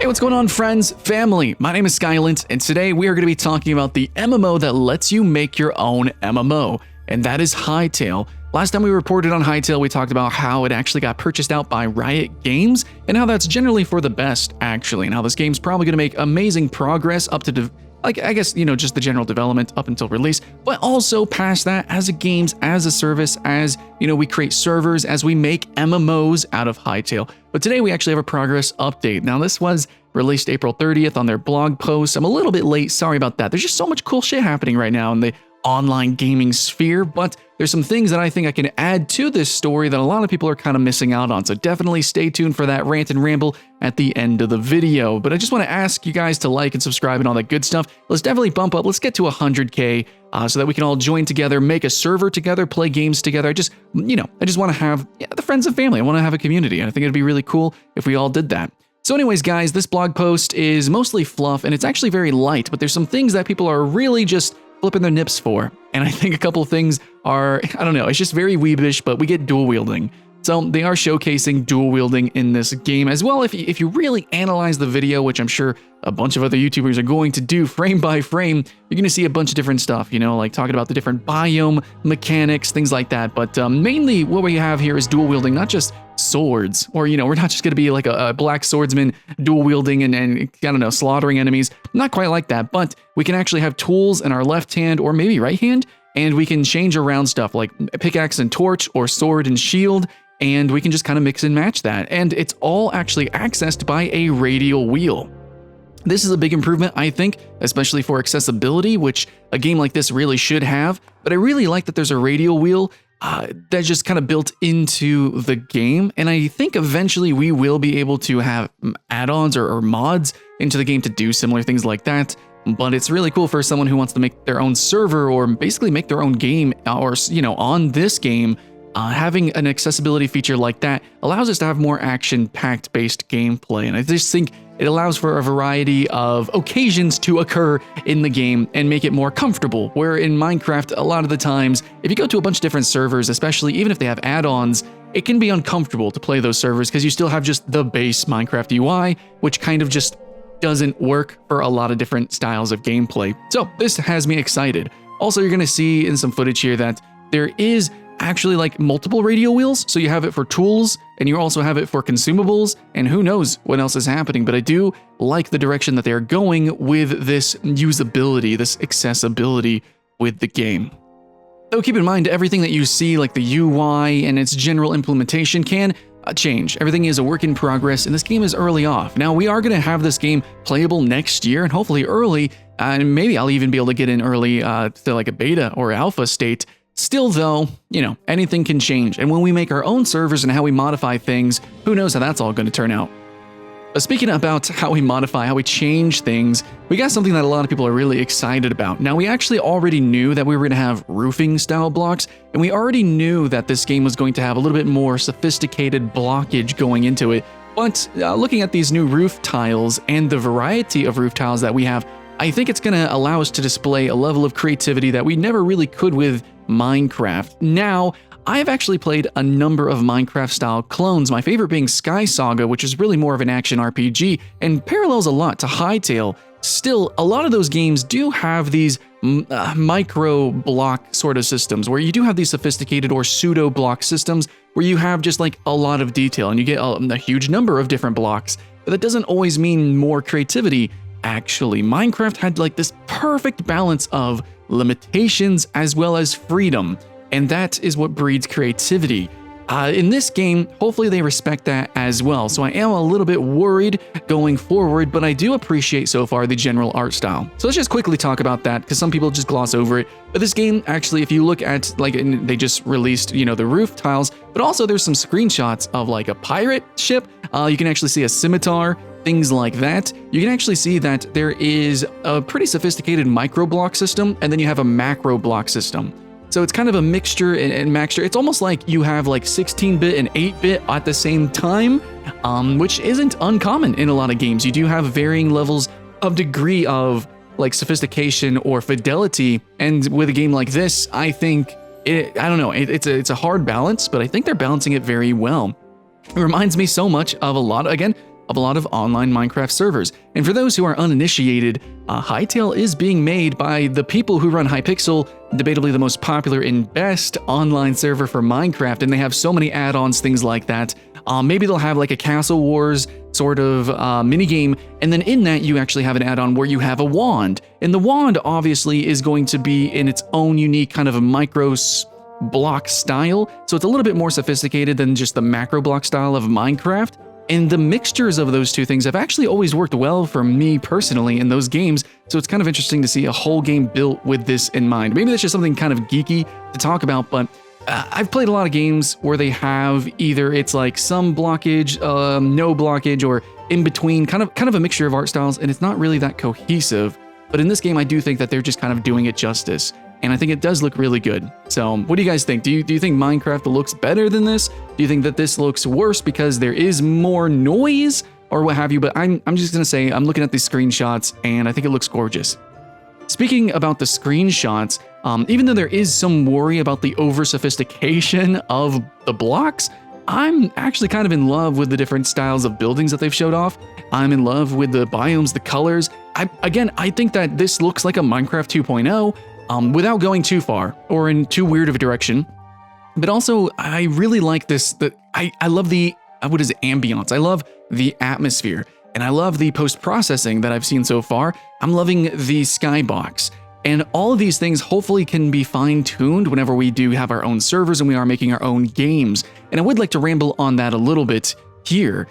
What's going on, friends, family? My name is Skylent, and today we are going to be talking about the MMO that lets you make your own MMO, and that is HYTALE. Last time we reported on HYTALE, we talked about how it actually got purchased out by Riot Games, and how that's generally for the best, actually, and how this game's probably going to make amazing progress up to I guess, just the general development up until release, but also past that as a games, as a service, as, we create servers, as we make MMOs out of HYTALE. But today we actually have a progress update. Now, this was released April 30th on their blog post. I'm a little bit late, sorry about that. There's just so much cool shit happening right now in the online gaming sphere, but there's some things that I think I can add to this story that a lot of people are kind of missing out on. So definitely stay tuned for that rant and ramble at the end of the video. But I just want to ask you guys to like and subscribe and all that good stuff. Let's definitely bump up. Let's get to 100K so that we can all join together, make a server together, play games together. I just want to have the friends and family. I want to have a community. And I think it'd be really cool if we all did that. So anyways, guys, this blog post is mostly fluff and it's actually very light, but there's some things that people are really just flipping their nips for. And I think a couple of things are, I don't know, it's just very weebish, but we get dual wielding. So they are showcasing dual wielding in this game as well. If you really analyze the video, which I'm sure a bunch of other YouTubers are going to do frame by frame, you're going to see a bunch of different stuff, like talking about the different biome mechanics, things like that. But mainly what we have here is dual wielding, not just swords, or, we're not just going to be like a black swordsman dual wielding and I don't know, slaughtering enemies. Not quite like that, but we can actually have tools in our left hand or maybe right hand, and we can change around stuff like pickaxe and torch or sword and shield, and we can just kind of mix and match that. And it's all actually accessed by a radial wheel. This is a big improvement, I think, especially for accessibility, which a game like this really should have. But I really like that there's a radial wheel that's just kind of built into the game. And I think eventually we will be able to have add-ons or mods into the game to do similar things like that. But it's really cool for someone who wants to make their own server or basically make their own game or, on this game. Having an accessibility feature like that allows us to have more action-packed based gameplay. And I just think it allows for a variety of occasions to occur in the game and make it more comfortable. Where in Minecraft, a lot of the times, if you go to a bunch of different servers, especially even if they have add-ons, it can be uncomfortable to play those servers because you still have just the base Minecraft UI, which kind of just doesn't work for a lot of different styles of gameplay. So this has me excited. Also, you're going to see in some footage here that there is actually like multiple radial wheels. So you have it for tools and you also have it for consumables, and who knows what else is happening. But I do like the direction that they're going with this usability, this accessibility with the game. Though keep in mind, everything that you see, like the UI and its general implementation, can change. Everything is a work in progress, and this game is early off. Now, we are going to have this game playable next year, and hopefully early, and maybe I'll even be able to get in early to like a beta or alpha state. Still though, anything can change, and when we make our own servers and how we modify things, who knows how that's all going to turn out. But speaking about how we modify, how we change things, we got something that a lot of people are really excited about. Now, we actually already knew that we were going to have roofing style blocks, and we already knew that this game was going to have a little bit more sophisticated blockage going into it. But looking at these new roof tiles and the variety of roof tiles that we have, I think it's going to allow us to display a level of creativity that we never really could with Minecraft. Now, I've actually played a number of Minecraft-style clones, my favorite being Sky Saga, which is really more of an action RPG, and parallels a lot to HYTALE. Still, a lot of those games do have these micro-block sort of systems, where you do have these sophisticated or pseudo-block systems, where you have just like a lot of detail, and you get a huge number of different blocks, but that doesn't always mean more creativity. Actually, Minecraft had like this perfect balance of limitations as well as freedom, and that is what breeds creativity. In this game, hopefully they respect that as well, so I am a little bit worried going forward, but I do appreciate so far the general art style. So let's just quickly talk about that, because some people just gloss over it. But this game, actually, if you look at, like, they just released, the roof tiles, but also there's some screenshots of like a pirate ship. You can actually see a scimitar, things like that. You can actually see that there is a pretty sophisticated micro block system, and then you have a macro block system. So it's kind of a mixture and maxture. It's almost like you have like 16-bit and 8-bit at the same time, which isn't uncommon in a lot of games. You do have varying levels of degree of like sophistication or fidelity, and with a game like this, I think I don't know. It's a hard balance, but I think they're balancing it very well. It reminds me so much of a lot, again, of a lot of online Minecraft servers. And for those who are uninitiated, HYTALE is being made by the people who run Hypixel, debatably the most popular and best online server for Minecraft, and they have so many add-ons, things like that. Maybe they'll have like a Castle Wars sort of minigame, and then in that you actually have an add-on where you have a wand. And the wand obviously is going to be in its own unique kind of a micro block style, so it's a little bit more sophisticated than just the macro block style of Minecraft. And the mixtures of those two things have actually always worked well for me personally in those games, so it's kind of interesting to see a whole game built with this in mind. Maybe that's just something kind of geeky to talk about, but I've played a lot of games where they have either it's like some blockage, no blockage, or in between, kind of a mixture of art styles, and it's not really that cohesive. But in this game, I do think that they're just kind of doing it justice, and I think it does look really good. So what do you guys think? Do you think Minecraft looks better than this? Do you think that this looks worse because there is more noise or what have you? But I'm just gonna say I'm looking at these screenshots and I think it looks gorgeous. Speaking about the screenshots, even though there is some worry about the over-sophistication of the blocks, I'm actually kind of in love with the different styles of buildings that they've showed off. I'm in love with the biomes, the colors. I think that this looks like a Minecraft 2.0 without going too far or in too weird of a direction. But also, I really like this. I love the, what is it, ambiance. I love the atmosphere. And I love the post-processing that I've seen so far. I'm loving the skybox. And all of these things hopefully can be fine-tuned whenever we do have our own servers and we are making our own games. And I would like to ramble on that a little bit here.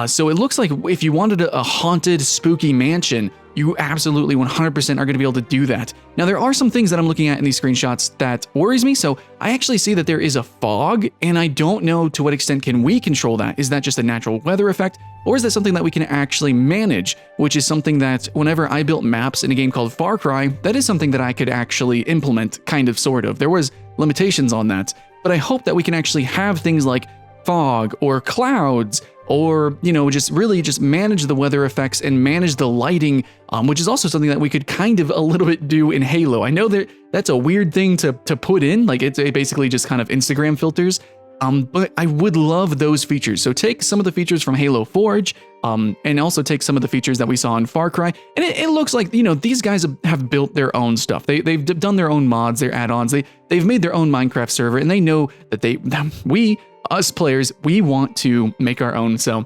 So it looks like if you wanted a haunted, spooky mansion, you absolutely 100% are going to be able to do that. Now, there are some things that I'm looking at in these screenshots that worries me. So I actually see that there is a fog, and I don't know to what extent can we control that. Is that just a natural weather effect, or is that something that we can actually manage, which is something that whenever I built maps in a game called Far Cry, that is something that I could actually implement, kind of, sort of. There was limitations on that, but I hope that we can actually have things like fog or clouds, or, you know, just really just manage the weather effects and manage the lighting, which is also something that we could kind of a little bit do in Halo. I know that that's a weird thing to put in, like it's basically just kind of Instagram filters, but I would love those features. So take some of the features from Halo Forge, and also take some of the features that we saw in Far Cry, and it looks like, you know, these guys have built their own stuff. They've done their own mods, their add-ons, they've made their own Minecraft server, and they know that us players, we want to make our own. So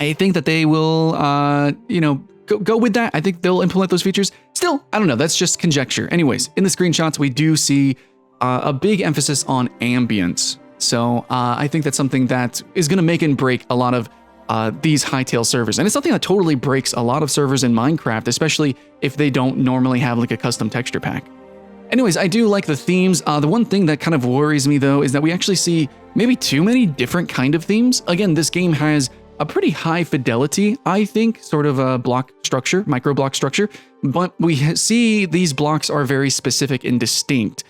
I think that they will, you know, go with that. I think they'll implement those features. Still, I don't know. That's just conjecture. Anyways, in the screenshots, we do see a big emphasis on ambience. So I think that's something that is going to make and break a lot of these HYTALE servers. And it's something that totally breaks a lot of servers in Minecraft, especially if they don't normally have like a custom texture pack. Anyways, I do like the themes. The one thing that kind of worries me, though, is that we actually see maybe too many different kind of themes. Again, this game has a pretty high fidelity, I think, sort of a block structure, micro block structure, but we see these blocks are very specific and distinct.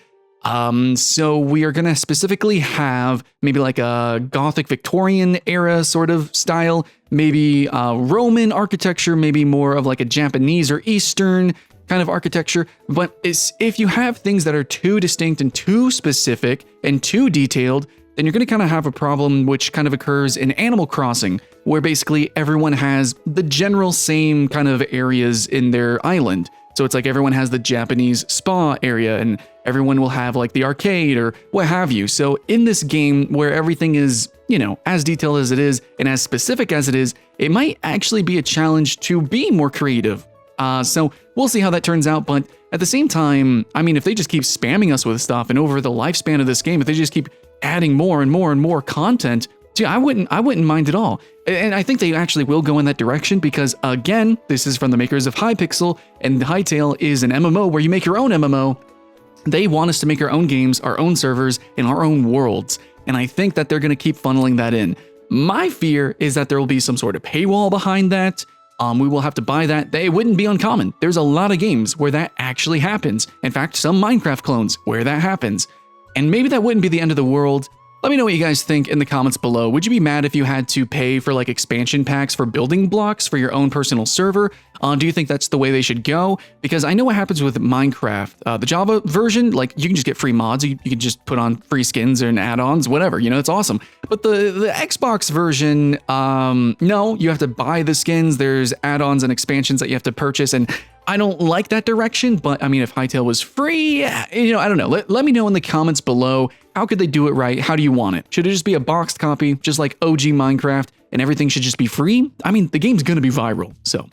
So we are going to specifically have maybe like a Gothic Victorian era sort of style, maybe Roman architecture, maybe more of like a Japanese or Eastern kind of architecture. But if you have things that are too distinct and too specific and too detailed, then you're going to kind of have a problem which kind of occurs in Animal Crossing, where basically everyone has the general same kind of areas in their island. So it's like everyone has the Japanese spa area and everyone will have like the arcade or what have you. So in this game where everything is, you know, as detailed as it is and as specific as it is, it might actually be a challenge to be more creative. So we'll see how that turns out. But at the same time, I mean, if they just keep spamming us with stuff and over the lifespan of this game, if they just keep adding more and more and more content, gee, I wouldn't mind at all. And I think they actually will go in that direction because, again, this is from the makers of Hypixel, and HYTALE is an MMO where you make your own MMO. They want us to make our own games, our own servers, and our own worlds. And I think that they're going to keep funneling that in. My fear is that there will be some sort of paywall behind that. We will have to buy that. It wouldn't be uncommon. There's a lot of games where that actually happens. In fact, some Minecraft clones where that happens. And maybe that wouldn't be the end of the world, Let me know what you guys think in the comments below. Would you be mad if you had to pay for like expansion packs for building blocks for your own personal server? Do you think that's the way they should go? Because I know what happens with Minecraft. The Java version, like you can just get free mods. You can just put on free skins and add-ons, whatever, you know, it's awesome. But the Xbox version, no, you have to buy the skins. There's add-ons and expansions that you have to purchase. And I don't like that direction, but I mean, if Hytale was free, you know, I don't know. Let me know in the comments below. How could they do it right? How do you want it? Should it just be a boxed copy, just like OG Minecraft, and everything should just be free? I mean, the game's gonna be viral, so.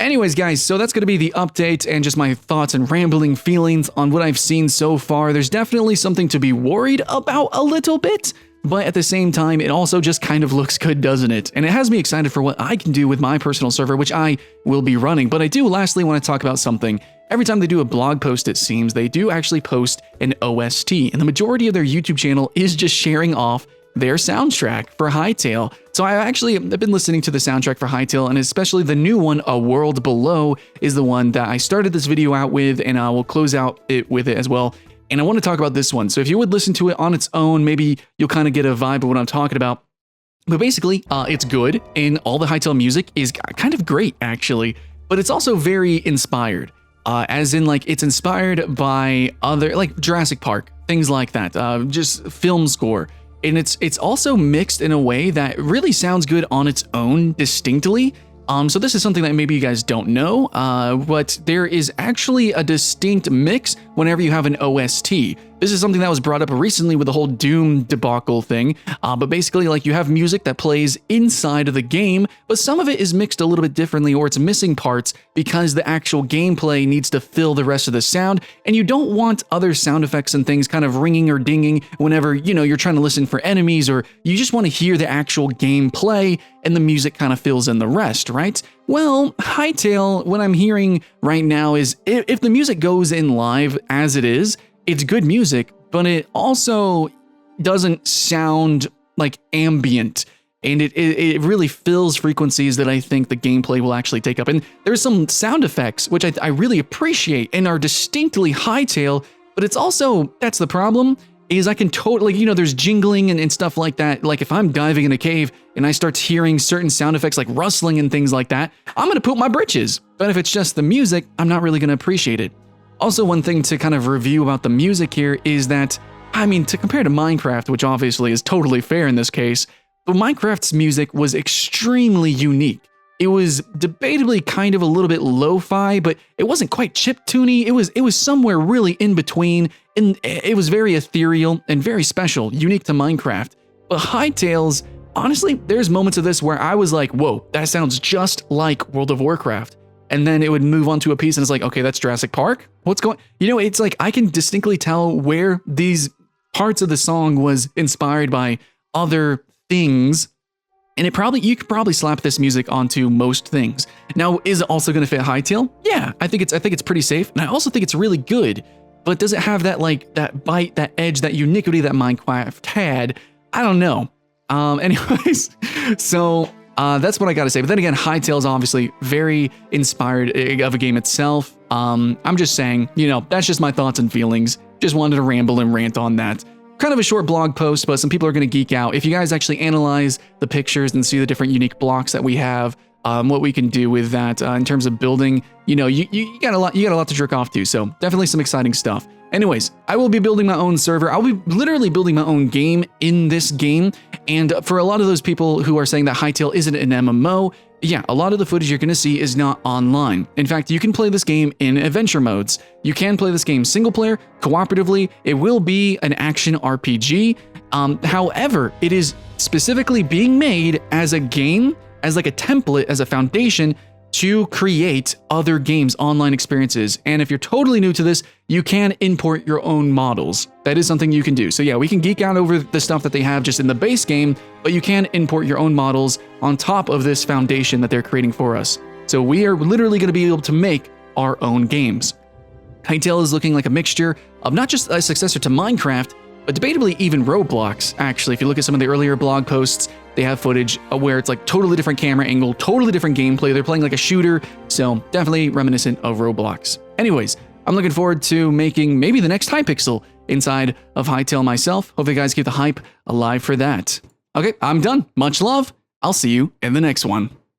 Anyways, guys, so that's going to be the update and just my thoughts and rambling feelings on what I've seen so far. There's definitely something to be worried about a little bit, but at the same time, it also just kind of looks good, doesn't it? And it has me excited for what I can do with my personal server, which I will be running. But I do lastly want to talk about something. Every time they do a blog post, it seems, they do actually post an OST, and the majority of their YouTube channel is just sharing off their soundtrack for Hytale. So I've been listening to the soundtrack for Hytale, and especially the new one, A World Below, is the one that I started this video out with, and I will close out it with it as well. And I want to talk about this one. So if you would listen to it on its own, maybe you'll kind of get a vibe of what I'm talking about. But basically, it's good, and all the Hytale music is kind of great, actually. But it's also very inspired. As in, like, it's inspired by other, like Jurassic Park, things like that, just film score. And it's also mixed in a way that really sounds good on its own distinctly. So this is something that maybe you guys don't know, but there is actually a distinct mix whenever you have an OST. This is something that was brought up recently with the whole Doom debacle thing, but basically, like, you have music that plays inside of the game, but some of it is mixed a little bit differently, or it's missing parts because the actual gameplay needs to fill the rest of the sound, and you don't want other sound effects and things kind of ringing or dinging whenever, you know, you're trying to listen for enemies, or you just want to hear the actual gameplay, and the music kind of fills in the rest, right? Well, Hytale, what I'm hearing right now is if the music goes in live as it is, it's good music, but it also doesn't sound like ambient, and it really fills frequencies that I think the gameplay will actually take up. And there's some sound effects, which I really appreciate and are distinctly Hytale, but it's also, that's the problem, is I can totally, you know, there's jingling and stuff like that. Like if I'm diving in a cave and I start hearing certain sound effects like rustling and things like that, I'm gonna poop my britches. But if it's just the music, I'm not really gonna appreciate it. Also, one thing to kind of review about the music here is that, I mean, to compare to Minecraft, which obviously is totally fair in this case, but Minecraft's music was extremely unique. It was debatably kind of a little bit lo-fi, but it wasn't quite chiptune-y. It was somewhere really in between, and it was very ethereal and very special, unique to Minecraft. But Hytale's, honestly, there's moments of this where I was like, whoa, that sounds just like World of Warcraft. And then it would move on to a piece and it's like, okay, that's Jurassic Park. What's going, you know, it's like I can distinctly tell where these parts of the song was inspired by other things. And you could probably slap this music onto most things. Now, is it also going to fit Hytale? Yeah, I think it's pretty safe. And I also think it's really good. But does it have that, like, that bite, that edge, that uniquity that Minecraft had? I don't know. Anyways, so that's what I got to say. But then again, Hytale is obviously very inspired of a game itself. I'm just saying, you know, that's just my thoughts and feelings. Just wanted to ramble and rant on that. Kind of a short blog post, but some people are going to geek out. If you guys actually analyze the pictures and see the different unique blocks that we have, what we can do with that in terms of building, you know, you got a lot to jerk off to. So definitely some exciting stuff. Anyways, I will be building my own server. I'll be literally building my own game in this game. And for a lot of those people who are saying that Hytale isn't an MMO, yeah, a lot of the footage you're going to see is not online. In fact, you can play this game in adventure modes. You can play this game single player, cooperatively. It will be an action RPG. However, it is specifically being made as a game, as like a template, as a foundation to create other games, online experiences. And if you're totally new to this, you can import your own models. That is something you can do. So yeah, we can geek out over the stuff that they have just in the base game, but you can import your own models on top of this foundation that they're creating for us. So we are literally going to be able to make our own games. Hytale is looking like a mixture of not just a successor to Minecraft, but debatably even Roblox. Actually, if you look at some of the earlier blog posts, they have footage where it's like totally different camera angle, totally different gameplay. They're playing like a shooter, so definitely reminiscent of Roblox. Anyways, I'm looking forward to making maybe the next Hypixel inside of HYTALE myself. Hope you guys keep the hype alive for that. Okay, I'm done. Much love. I'll see you in the next one.